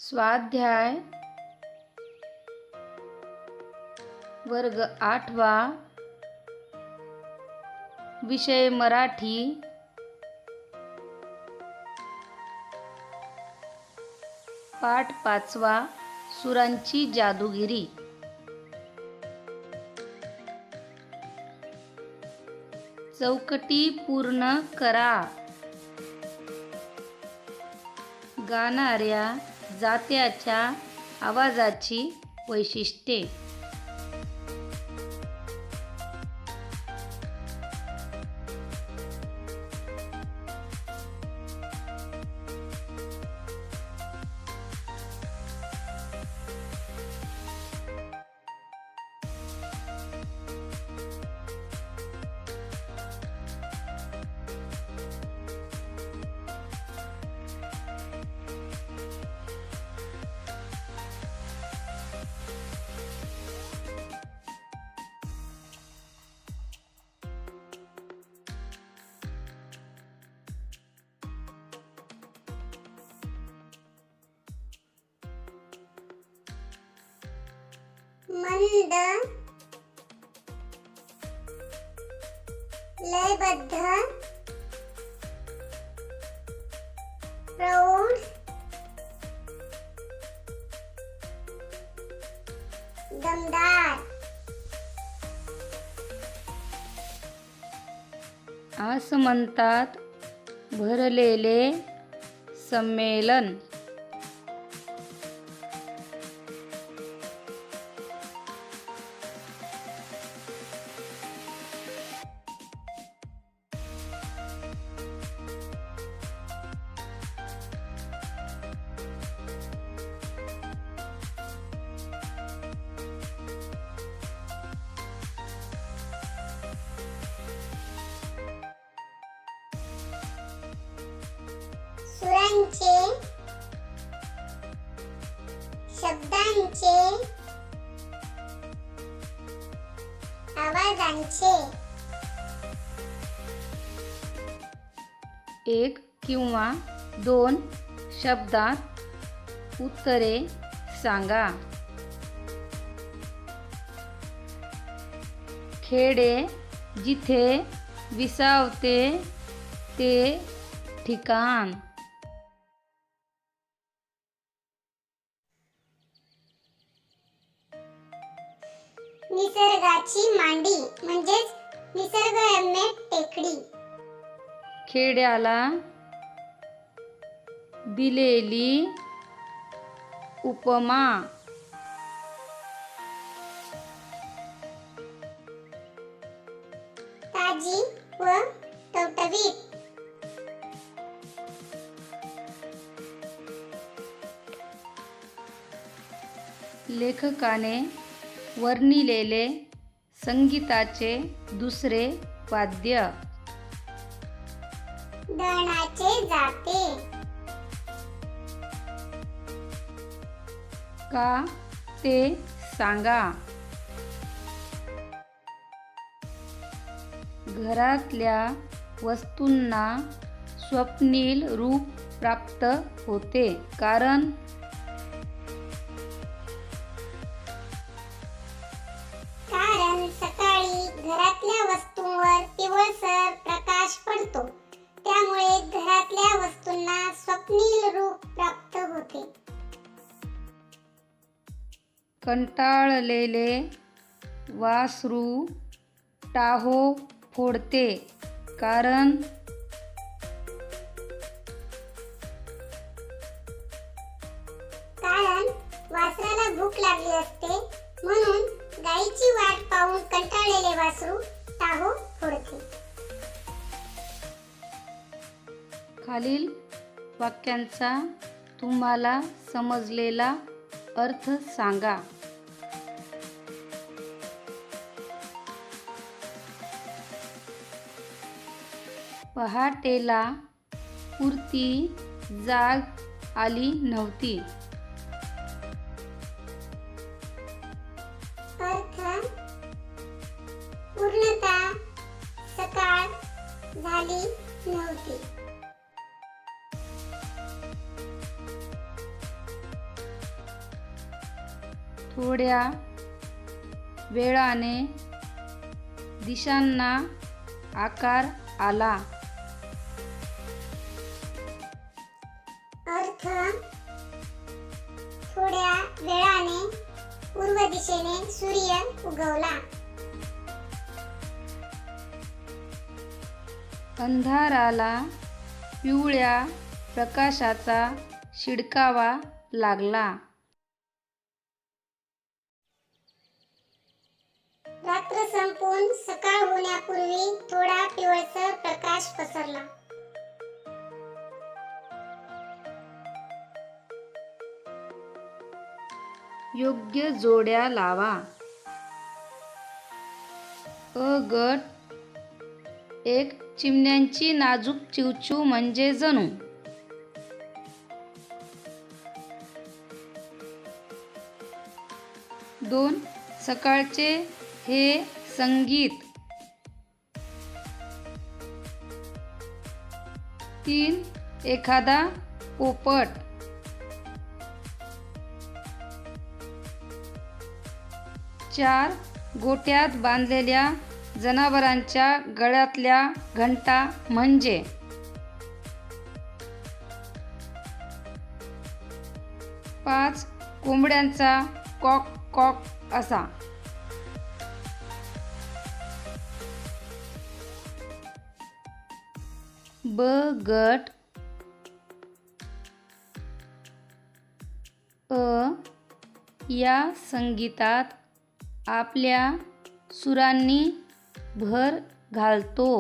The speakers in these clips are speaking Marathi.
स्वाध्याय वर्ग 8वा विषय मराठी पाठ 5वा सुरांची जादूगिरी चौकटी पूर्ण करा. गाणाऱ्या जात्याच्या आवाजाची वैशिष्ट्ये. मंद, लयबद्ध, प्रौढ, दमदार. असं म्हणतात भरलेले संमेलन. सुरांचे, शब्दांचे, आवाजांचे. एक किंवा दोन शब्दात उत्तरे सांगा. खेडे जिथे विसावते ते ठिकाण. निसर्गाची मांडी म्हणजेच निसर्गरम्य टेकडी. खेड्याला दिलेली उपमा. ताजी व टवटवीत. लेखकाने वर्णिलेले संगीताचे दुसरे वाद्य. दळणाचे जाते. का ते सांगा. घरातल्या वस्तूंना स्वप्नील रूप प्राप्त होते कारण सकाळी घरातल्या वस्तूंवर पिवळसर प्रकाश पडतो, त्यामुळे घरातल्या वस्तूंना स्वप्नील रूप प्राप्त होते. कंटाळलेले वासरू टाहो फोडते कारण वासराला भूक लागली असते, म्हणून गायीची वाट पाहून कंटाळलेले वासरू टाहो फोडते. खालील वाक्यांचा तुम्हाला समजलेला अर्थ सांगा. पहाटेला पुरती जाग आली नव्हती. अर्थ पूर्णतः सकाळ झाली नव्हती. थोड्या वेळाने दिशांना आकार आला. अर्थ थोड्या वेळाने पूर्व दिशेने सूर्य उगवला. अंधाराला पिवळ्या प्रकाशाचा शिडकावा लागला. रात्र संपून सकाळ होण्यापूर्वी थोडा पिवळसर प्रकाश पसरला. योग्य जोड्या लावा. अ गट. एक चिमण्यांची नाजूक चिवचिव म्हणजे जणू. 2 सकाळचे हे संगीत. 3 एखादा पोपट. 4 गोठ्यात बांधलेल्या जनावरांच्या गळ्यातल्या घंटा म्हणजे. 5 कोंबड्यांचा कॉक कॉक असा. ब गट. या संगीतात आपल्या सुरांनी भर घालतो.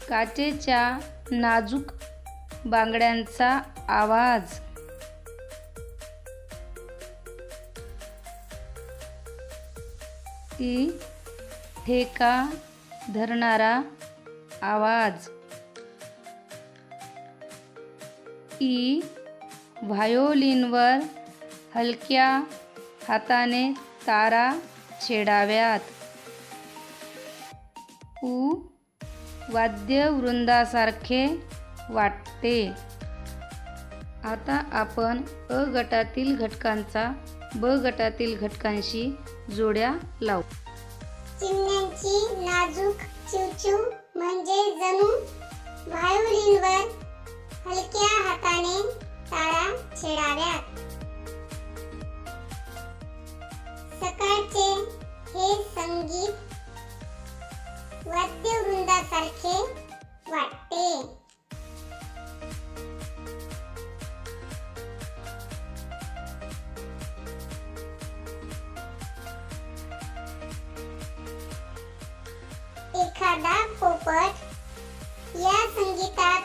काचेच्या नाजूक बांगड्यांचा आवाज. ठेका धरणारा आवाज. व्हायोलिनवर हलक्या हाताने तारा छेडाव्यात. वाद्यवृंदासारखे वाटते. आता आपण अ गटातील घटकांचा ब गटातील घटकांशी जोड्या लावू. चिमण्यांची नाजूक चिवचिव म्हणजे जणू. व्हायोलिनवर हलक्या हाताने तारा छेडाव्यात. सकाळचे हे संगीत वाद्यवृंदासारखे वाटते. एखादा पोपट या संगीतात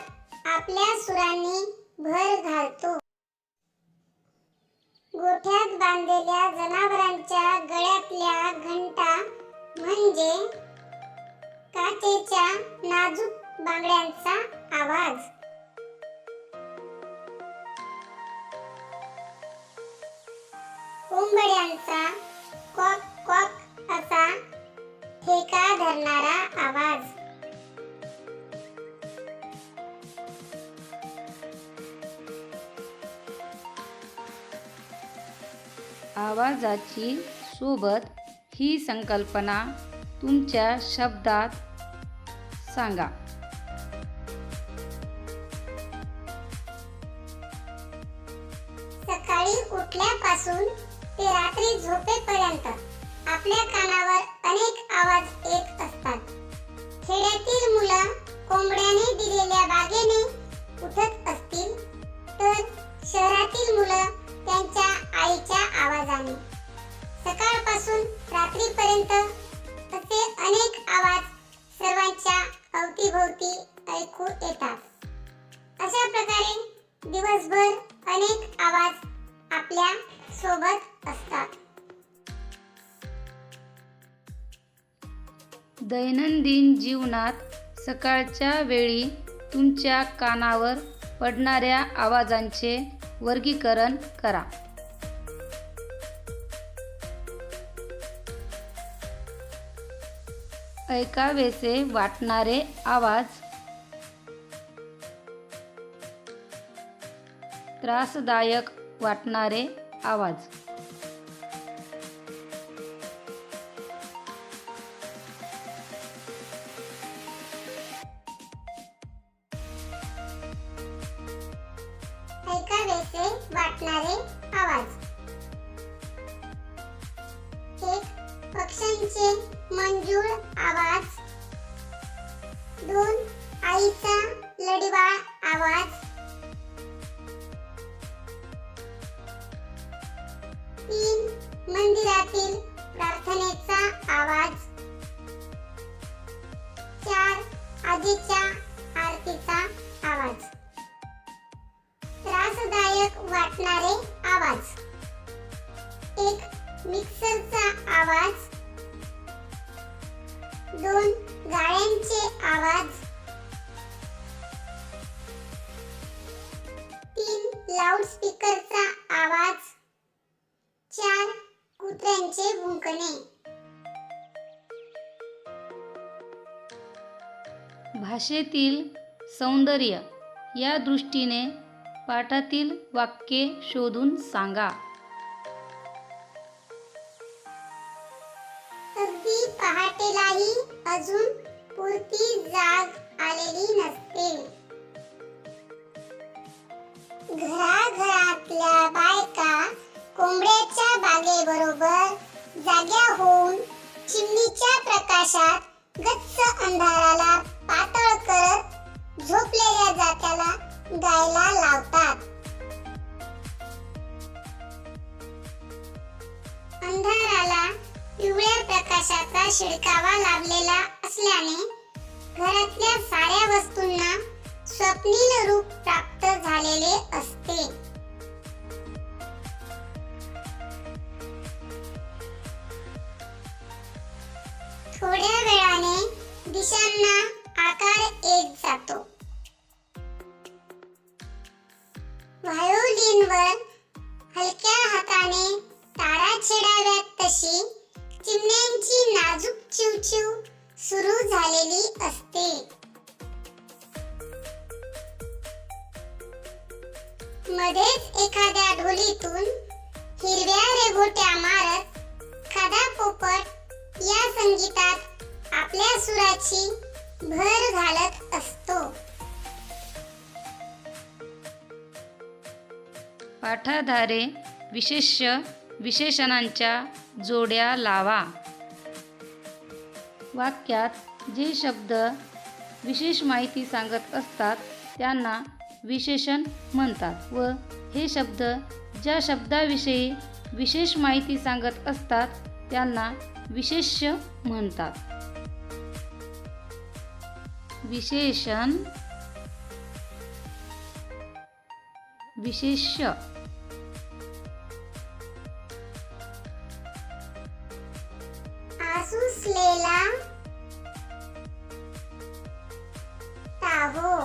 आपल्या सुरांनी भर घालतो. गोठ्यात बांधलेल्या जनावरांच्या गळ्यातल्या घंटा म्हणजे काचेच्या नाजूक बांगड्यांचा आवाज. कोंबड्यांचा कॉक कॉक असा ठेका धरणारा आवाज. आवाजाची सोबत ही संकल्पना तुमच्या शब्दात सांगा. सकाळी उठल्यापासून ते रात्री झोपेपर्यंत आपल्या कानावर अनेक आवाज येत असतात. खेड्यातील मुलं कोंबड्याने दिलेल्या बागेने उठत असतील तर शहरातील मुलं त्यांच्या आईच्या आवाजाने. सकाळपासून रात्रीपर्यंत असे अनेक आवाज सर्वांच्या अवतीभोवती ऐकू येतात. अशा प्रकारे दिवसभर अनेक आवाज आपल्या सोबत असतात. दैनंदिन जीवनात सकाळच्या वेळी तुमच्या कानावर पडणाऱ्या आवाजांचे वर्गीकरण करा. ऐकावेसे वाटणारे आवाज. त्रासदायक वाटणारे आवाज. ऐकावेसे वाटणारे आवाज. 1. पक्ष्यांचे मंजूळ आवाज. 2. आईचा लडीवाळ आवाज. 3. मंदिरातील प्रार्थनेचा आवाज. 4. आजीच्या आरतीचा आवाज. त्रासदायक वाटणारे आवाज. 1. मिक्सरचा आवाज. 2. गाड्यांचे आवाज. 3. लाऊडस्पीकरचा आवाज. 4. कुत्र्यांचे भुंकणे. भाषेतील सौंदर्य या दृष्टीने पाठातील वाक्ये शोधून सांगा. अगदी पहाटेलाही अजून पुरती जाग आलेली नसते. घराघरातल्या बायका कोंबड्याच्या बागेबरोबर जाग्या होऊन चिमणीच्या प्रकाशात गच्च अंधाराला पातळ करत झोपलेल्या जात्याला गायला लावतात. अंधाराला पिवळ्या प्रकाशाचा शिडकावा लाभलेला असल्याने घरातल्या साऱ्या वस्तूंना स्वप्नील रूप प्राप्त झालेले असते. थोड्या वेळाने दिशांना आकार येत जातो. व्हायोलिनवर हलक्या हाताने तारा छेडाव्यात तशी चिमण्यांची नाजूक चिवचिव सुरू झालेली असते. मध्येच एखाद्या ढोलीतून हिरव्या रेघोट्या मारत खादा पोपट या संगीतात आपल्या सुराची भर घालत असतो. पाठाधारे विशेषणांच्या जोड्या लावा. वाक्यात जे शब्द विशेष माहिती सांगत असतात त्यांना विशेषण म्हणतात व हे शब्द ज्या शब्दाविषयी विशेष माहिती सांगत असतात त्यांना विशेष्य म्हणतात. विशेषण, विशेष्य. आसुसलेला ताहो.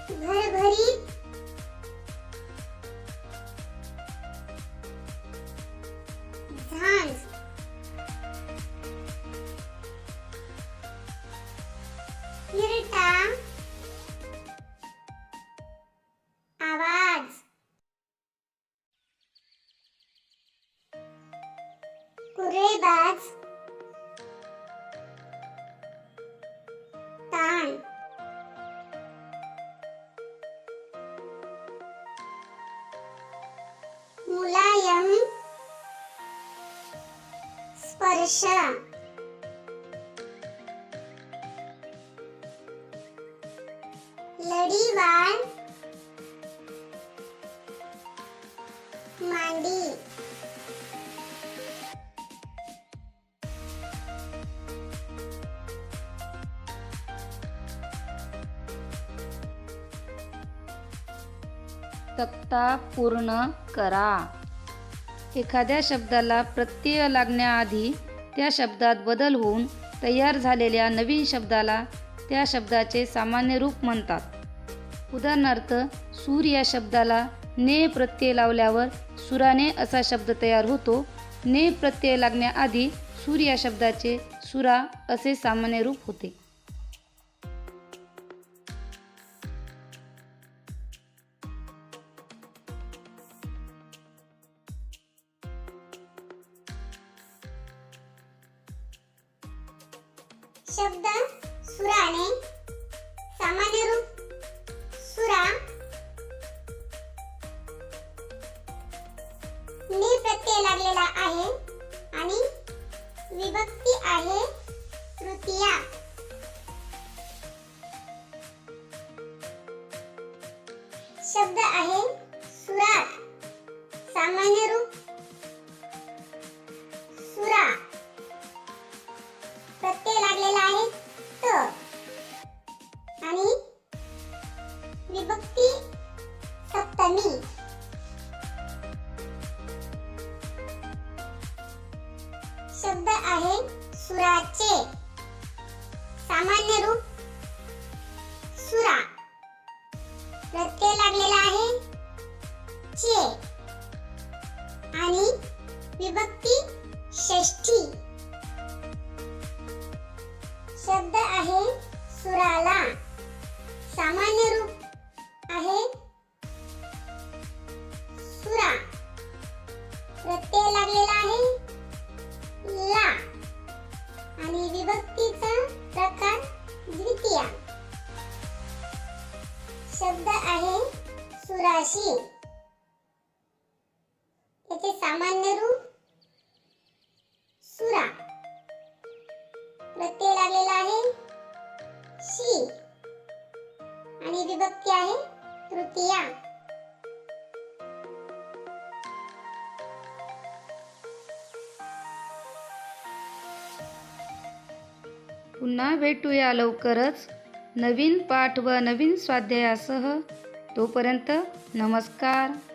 भरभरीत झांज. हिरटा आवाज. कुरेबाज ताण. मुलायम स्पर्श. लढीवाळ मांडी. तक्ता पूर्ण करा. एखाद्या शब्दाला प्रत्यय लागण्याआधी त्या शब्दात बदल होऊन तयार झालेल्या नवीन शब्दाला त्या शब्दाचे सामान्य रूप म्हणतात. उदाहरणार्थ, सूर या शब्दाला ने प्रत्यय लावल्यावर सुराने असा शब्द तयार होतो. ने प्रत्यय लागण्याआधी सूर या शब्दाचे सुरा असे सामान्य रूप होते. शब्द सुराने. सामान्य रूप सुरा. नि प्रत्यय लागलेला आहे आणि विभक्ती आहे तृतीया. शब्द आहे सुराट. सामान्य रूप सुरा. प्रत्यय लागलेला आहे त आणि विभक्ती सप्तमी. शब्द आहे सुराचे. सामान्य रूप सुरा. प्रत्यय लागलेला आहे चे आणि विभक्ती षष्ठी. शब्द आहे सुराला. सामान्य रूप आहे सुरा. प्रत्यय लागलेला आहे ला आणि विभक्तीचा प्रकार द्वितीया. शब्द आहे सुराशी. याचे सामान्य रूप सुरा. प्रत्यय लागलेला आहे शी आणि विभक्ती आहे तृतीया. पुन्हा भेटूया लवकरच नवीन पाठ व नवीन स्वाध्यायासह. तोपर्यंत नमस्कार.